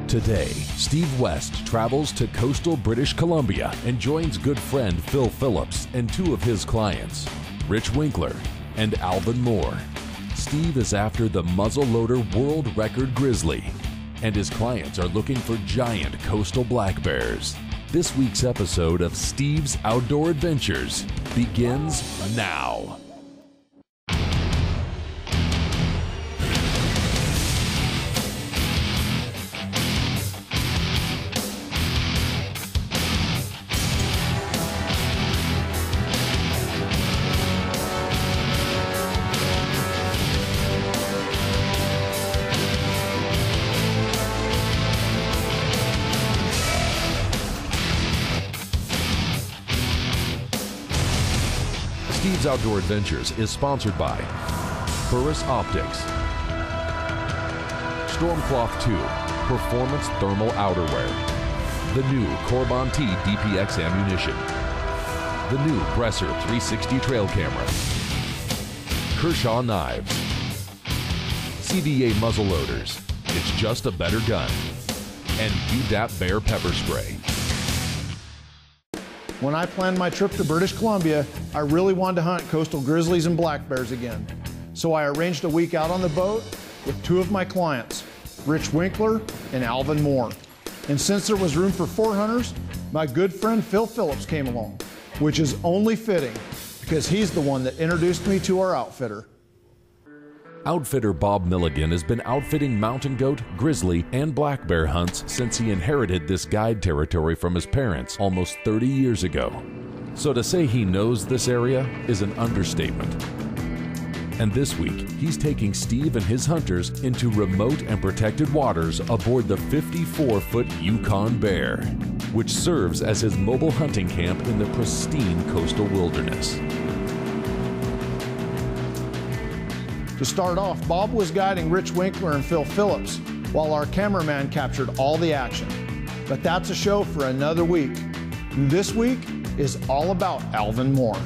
Today, Steve West travels to coastal British Columbia and joins good friend Phil Phillips and two of his clients, Rich Winkler and Alvin Moore. Steve is after the muzzleloader world record grizzly, and his clients are looking for giant coastal black bears. This week's episode of Steve's Outdoor Adventures begins now. Steve's Outdoor Adventures is sponsored by Burris Optics, Stormcloth 2 Performance Thermal Outerwear, the new Corbon T DPX ammunition, the new Bresser 360 trail camera, Kershaw Knives, CDA muzzleloaders, it's just a better gun, and UDAP Bear Pepper Spray. When I planned my trip to British Columbia, I really wanted to hunt coastal grizzlies and black bears again. So I arranged a week out on the boat with two of my clients, Rich Winkler and Alvin Moore. And since there was room for 4 hunters, my good friend Phil Phillips came along, which is only fitting because he's the one that introduced me to our outfitter. Outfitter Bob Milligan has been outfitting mountain goat, grizzly, and black bear hunts since he inherited this guide territory from his parents almost 30 years ago. So to say he knows this area is an understatement. And this week, he's taking Steve and his hunters into remote and protected waters aboard the 54-foot Yukon Bear, which serves as his mobile hunting camp in the pristine coastal wilderness. To start off, Bob was guiding Rich Winkler and Phil Phillips while our cameraman captured all the action. But that's a show for another week. This week is all about Alvin Moore.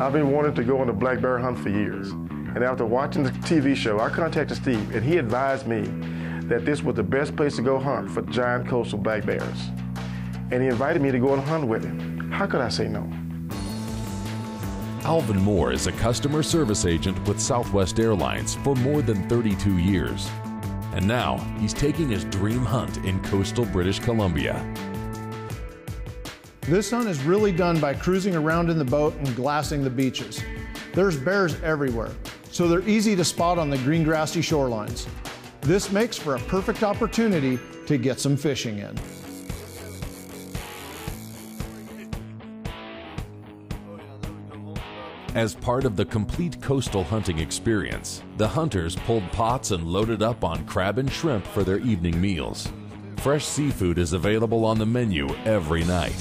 I've been wanting to go on a black bear hunt for years. And after watching the TV show, I contacted Steve and he advised me that this was the best place to go hunt for giant coastal black bears. And he invited me to go and hunt with him. How could I say no? Alvin Moore is a customer service agent with Southwest Airlines for more than 32 years. And now he's taking his dream hunt in coastal British Columbia. This hunt is really done by cruising around in the boat and glassing the beaches. There's bears everywhere, so they're easy to spot on the green grassy shorelines. This makes for a perfect opportunity to get some fishing in. As part of the complete coastal hunting experience, the hunters pulled pots and loaded up on crab and shrimp for their evening meals. Fresh seafood is available on the menu every night.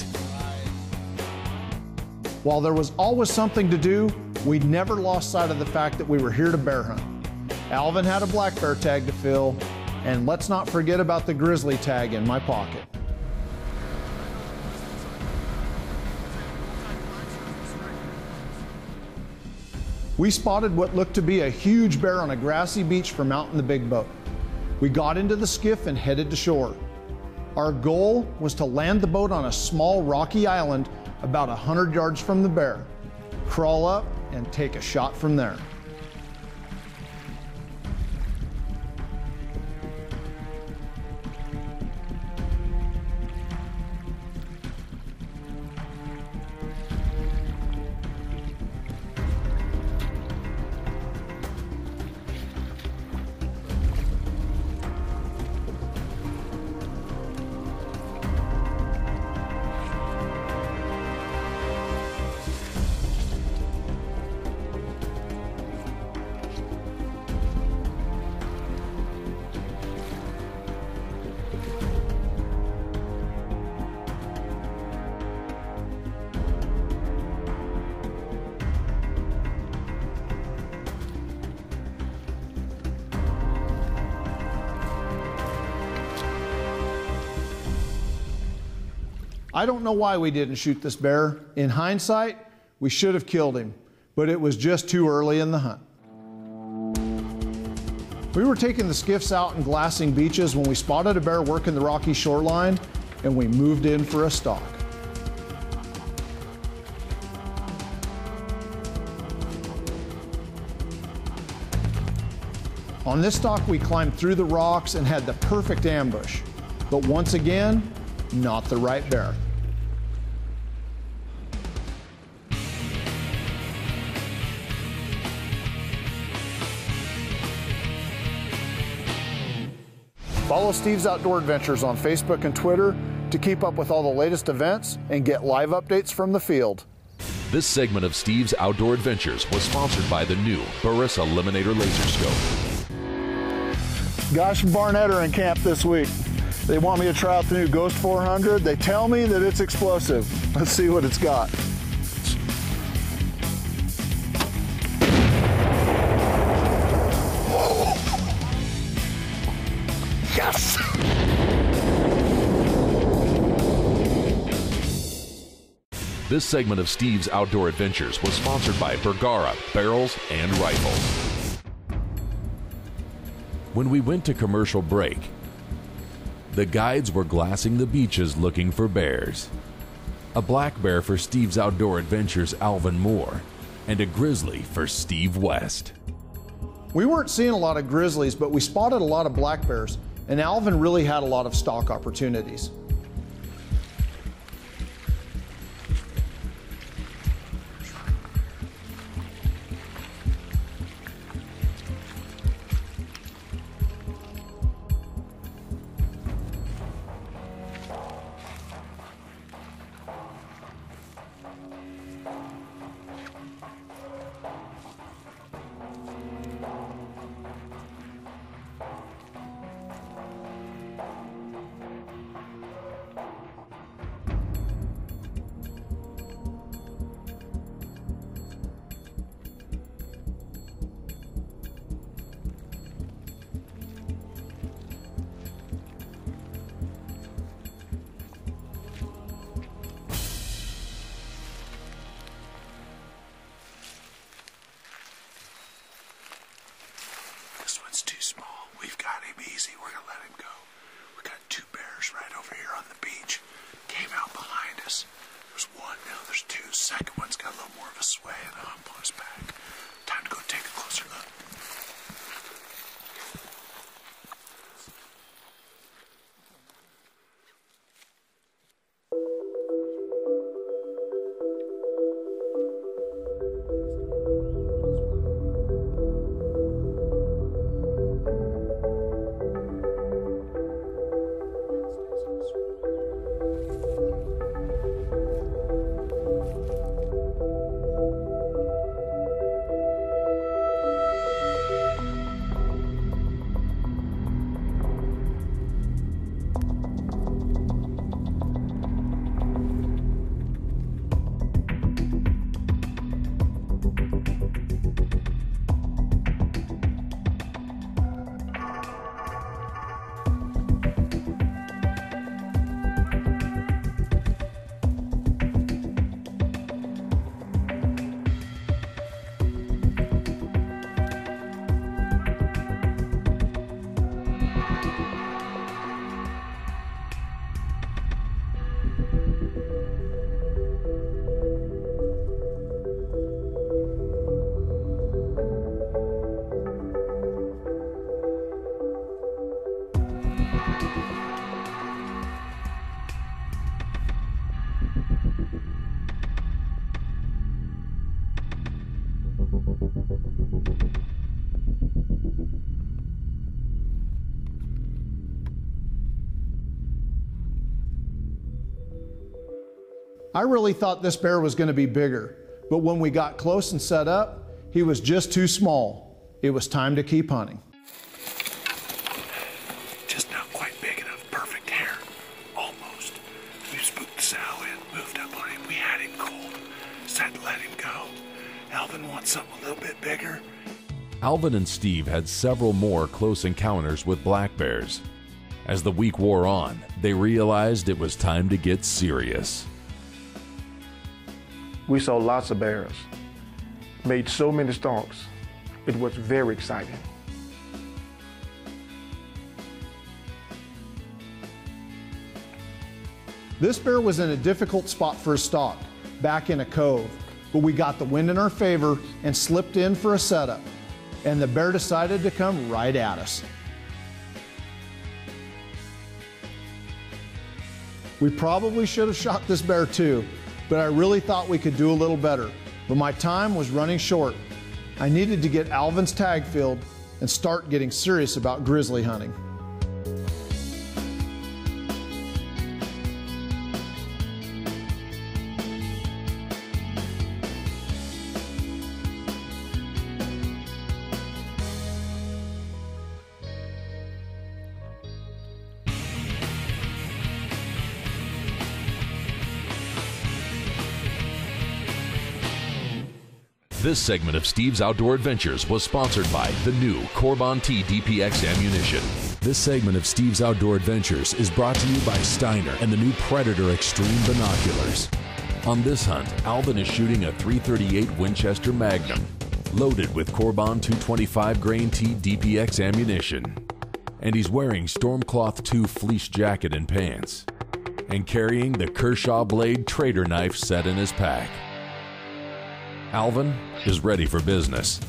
While there was always something to do, we never lost sight of the fact that we were here to bear hunt. Alvin had a black bear tag to fill, and let's not forget about the grizzly tag in my pocket. We spotted what looked to be a huge bear on a grassy beach from out in the big boat. We got into the skiff and headed to shore. Our goal was to land the boat on a small rocky island about 100 yards from the bear, crawl up and take a shot from there. I don't know why we didn't shoot this bear. In hindsight, we should have killed him, but it was just too early in the hunt. We were taking the skiffs out and glassing beaches when we spotted a bear working the rocky shoreline, and we moved in for a stalk. On this stalk, we climbed through the rocks and had the perfect ambush. But once again, not the right bear. Follow Steve's Outdoor Adventures on Facebook and Twitter to keep up with all the latest events and get live updates from the field. This segment of Steve's Outdoor Adventures was sponsored by the new Burris Eliminator Laser Scope. Guys from Barnett are in camp this week. They want me to try out the new Ghost 400. They tell me that it's explosive. Let's see what it's got. Yes! This segment of Steve's Outdoor Adventures was sponsored by Bergara Barrels and Rifles. When we went to commercial break, the guides were glassing the beaches looking for bears. A black bear for Steve's Outdoor Adventures' Alvin Moore, and a grizzly for Steve West. We weren't seeing a lot of grizzlies, but we spotted a lot of black bears, and Alvin really had a lot of stalk opportunities. This one's too small. We've got him easy. We're going to let him go. We got two bears right over here on the beach. Came out behind us. There's one, now there's two. Second one's got a little more of a sway and a hump on his back. Time to go take a closer look. I really thought this bear was going to be bigger, but when we got close and set up, he was just too small. It was time to keep hunting. Just not quite big enough. Perfect hair. Almost. We spooked the sow in, moved up on him. We had him cold. Said let him go. Alvin wants something a little bit bigger. Alvin and Steve had several more close encounters with black bears. As the week wore on, they realized it was time to get serious. We saw lots of bears, made so many stalks. It was very exciting. This bear was in a difficult spot for a stalk, back in a cove, but we got the wind in our favor and slipped in for a setup, and the bear decided to come right at us. We probably should have shot this bear too, but I really thought we could do a little better, but my time was running short. I needed to get Alvin's tag filled and start getting serious about grizzly hunting. This segment of Steve's Outdoor Adventures was sponsored by the new Corbon T DPX ammunition. This segment of Steve's Outdoor Adventures is brought to you by Steiner and the new Predator Extreme binoculars. On this hunt, Alvin is shooting a .338 Winchester Magnum, loaded with Corbon 225 grain T DPX ammunition. And he's wearing Stormcloth 2 fleece jacket and pants, and carrying the Kershaw Blade Trader knife set in his pack. Alvin is ready for business.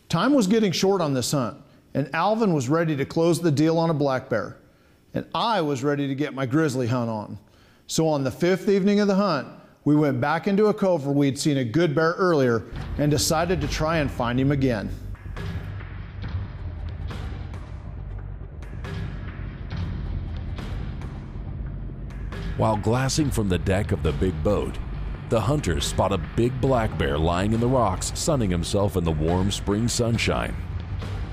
Time was getting short on this hunt, and Alvin was ready to close the deal on a black bear, and I was ready to get my grizzly hunt on. So on the 5th evening of the hunt, we went back into a cove where we'd seen a good bear earlier and decided to try and find him again. While glassing from the deck of the big boat, the hunters spot a big black bear lying in the rocks, sunning himself in the warm spring sunshine.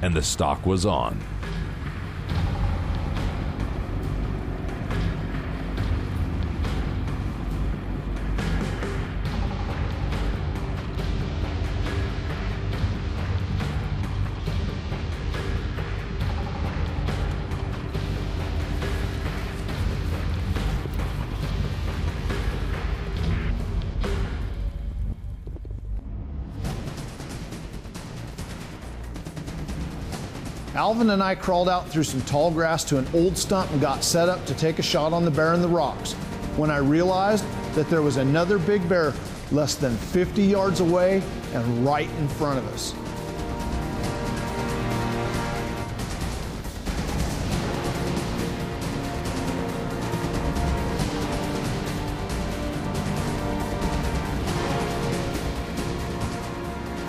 And the stalk was on. Alvin and I crawled out through some tall grass to an old stump and got set up to take a shot on the bear in the rocks, when I realized that there was another big bear less than 50 yards away and right in front of us.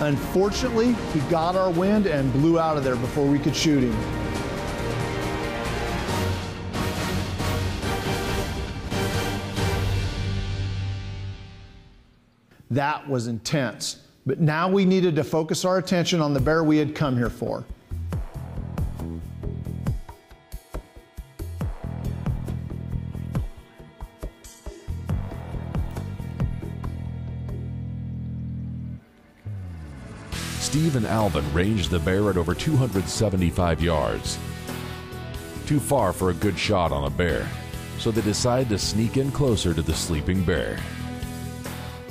Unfortunately, he got our wind and blew out of there before we could shoot him. That was intense, but now we needed to focus our attention on the bear we had come here for. Steve and Alvin ranged the bear at over 275 yards. Too far for a good shot on a bear, so they decided to sneak in closer to the sleeping bear.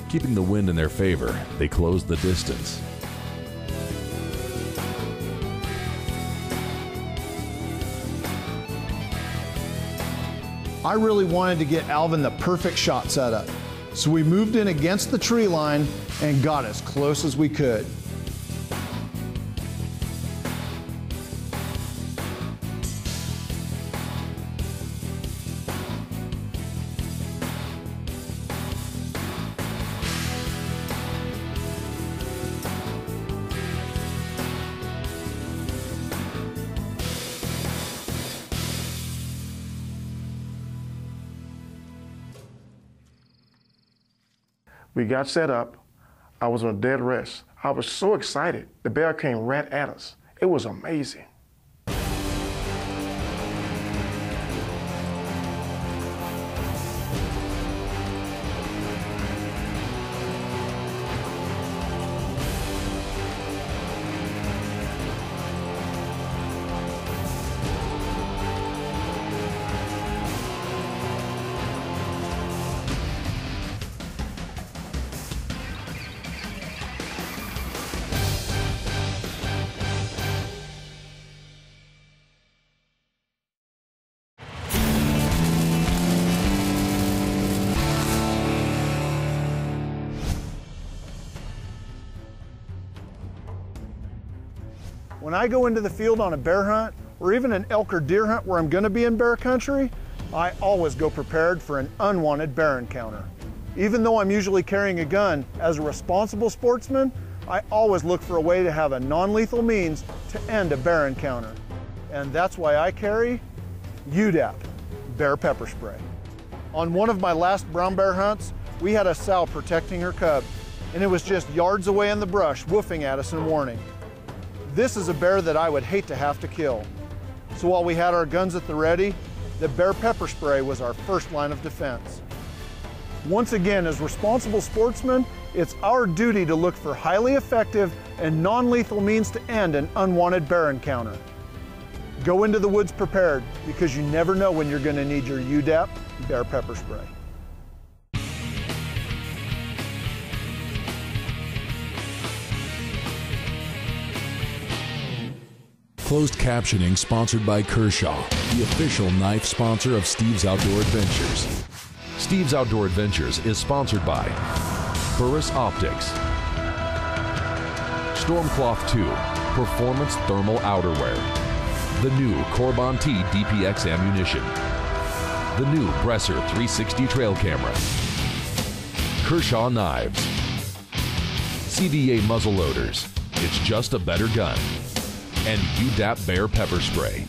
Keeping the wind in their favor, they closed the distance. I really wanted to get Alvin the perfect shot setup, so we moved in against the tree line and got as close as we could. We got set up. I was on a dead rest. I was so excited. The bear came right at us. It was amazing. When I go into the field on a bear hunt, or even an elk or deer hunt where I'm gonna be in bear country, I always go prepared for an unwanted bear encounter. Even though I'm usually carrying a gun, as a responsible sportsman, I always look for a way to have a non-lethal means to end a bear encounter. And that's why I carry UDAP, bear pepper spray. On one of my last brown bear hunts, we had a sow protecting her cub, and it was just yards away in the brush, woofing at us in warning. This is a bear that I would hate to have to kill. So while we had our guns at the ready, the bear pepper spray was our first line of defense. Once again, as responsible sportsmen, it's our duty to look for highly effective and non-lethal means to end an unwanted bear encounter. Go into the woods prepared, because you never know when you're going to need your UDAP bear pepper spray. Closed captioning sponsored by Kershaw, the official knife sponsor of Steve's Outdoor Adventures. Steve's Outdoor Adventures is sponsored by Burris Optics, Stormcloth 2, Performance Thermal Outerwear, the new Corbon T DPX ammunition, the new Bresser 360 trail camera, Kershaw knives, CDA muzzle loaders, it's just a better gun, and UDAP bear pepper spray.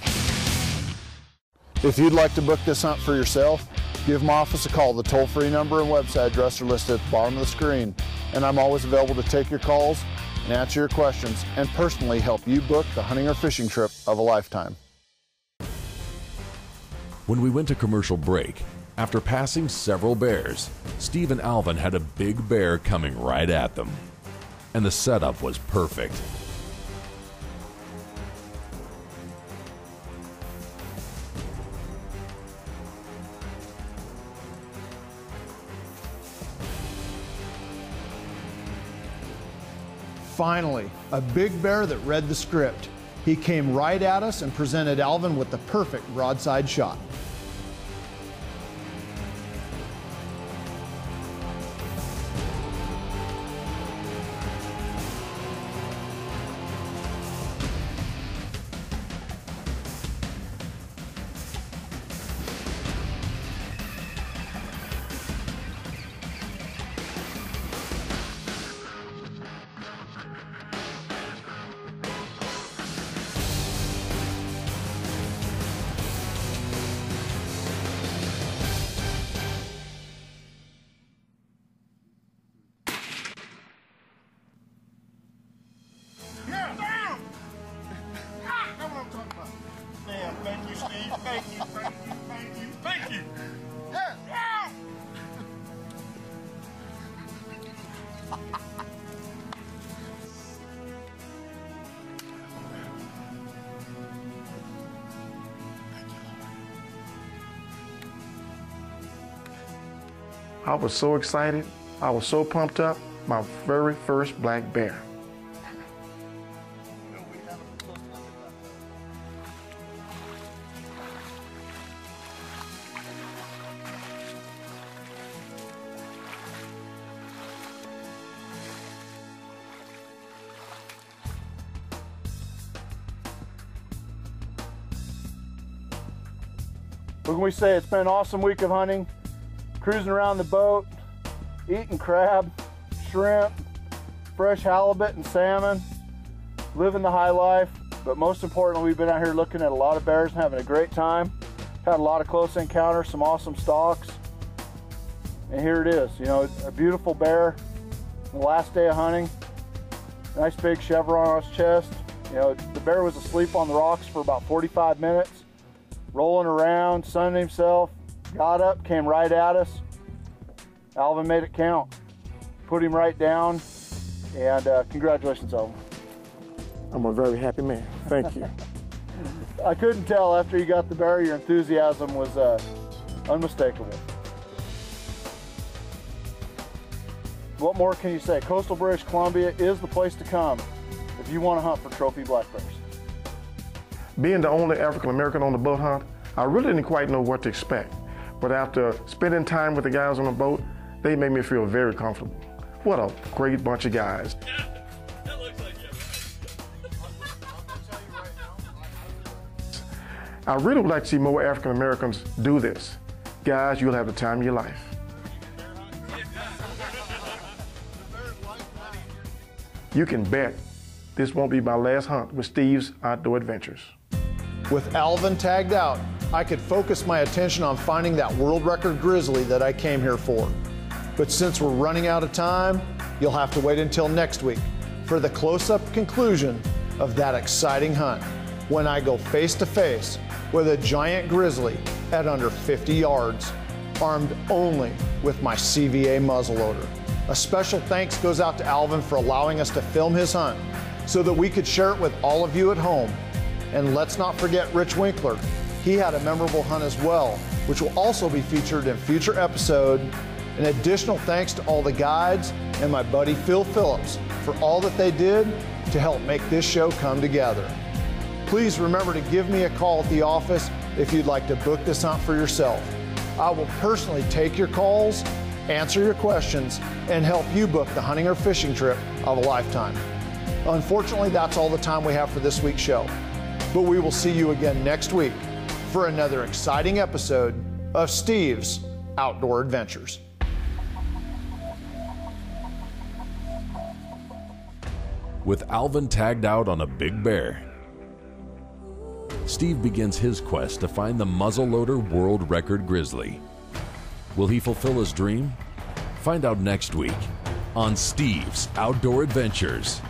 If you'd like to book this hunt for yourself, give my office a call. The toll-free number and website address are listed at the bottom of the screen, and I'm always available to take your calls and answer your questions and personally help you book the hunting or fishing trip of a lifetime. When we went to commercial break, after passing several bears, Steve and Alvin had a big bear coming right at them, and the setup was perfect. Finally, a big bear that read the script. He came right at us and presented Alvin with the perfect broadside shot. Thank you. I was so excited. I was so pumped up. My very first black bear. What can we say? It's been an awesome week of hunting, cruising around the boat, eating crab, shrimp, fresh halibut and salmon, living the high life. But most importantly, we've been out here looking at a lot of bears and having a great time. Had a lot of close encounters, some awesome stalks. And here it is, you know, a beautiful bear. The last day of hunting, nice big chevron on his chest. You know, the bear was asleep on the rocks for about 45 minutes. Rolling around, sunning himself, got up, came right at us. Alvin made it count. Put him right down, and congratulations, Alvin. I'm a very happy man. Thank you. I couldn't tell after you got the bear, your enthusiasm was unmistakable. What more can you say? Coastal British Columbia is the place to come if you want to hunt for trophy black bears. Being the only African American on the boat hunt, I really didn't quite know what to expect. But after spending time with the guys on the boat, they made me feel very comfortable. What a great bunch of guys. That looks like it, right? I really would like to see more African Americans do this. Guys, you'll have the time of your life. You can bet this won't be my last hunt with Steve's Outdoor Adventures. With Alvin tagged out, I could focus my attention on finding that world record grizzly that I came here for. But since we're running out of time, you'll have to wait until next week for the close-up conclusion of that exciting hunt, when I go face to face with a giant grizzly at under 50 yards, armed only with my CVA muzzleloader. A special thanks goes out to Alvin for allowing us to film his hunt so that we could share it with all of you at home. And let's not forget Rich Winkler. He had a memorable hunt as well, which will also be featured in future episodes. An additional thanks to all the guides and my buddy Phil Phillips for all that they did to help make this show come together. Please remember to give me a call at the office if you'd like to book this hunt for yourself. I will personally take your calls, answer your questions, and help you book the hunting or fishing trip of a lifetime. Unfortunately, that's all the time we have for this week's show. But we will see you again next week for another exciting episode of Steve's Outdoor Adventures. With Alvin tagged out on a big bear, Steve begins his quest to find the muzzleloader world record grizzly. Will he fulfill his dream? Find out next week on Steve's Outdoor Adventures.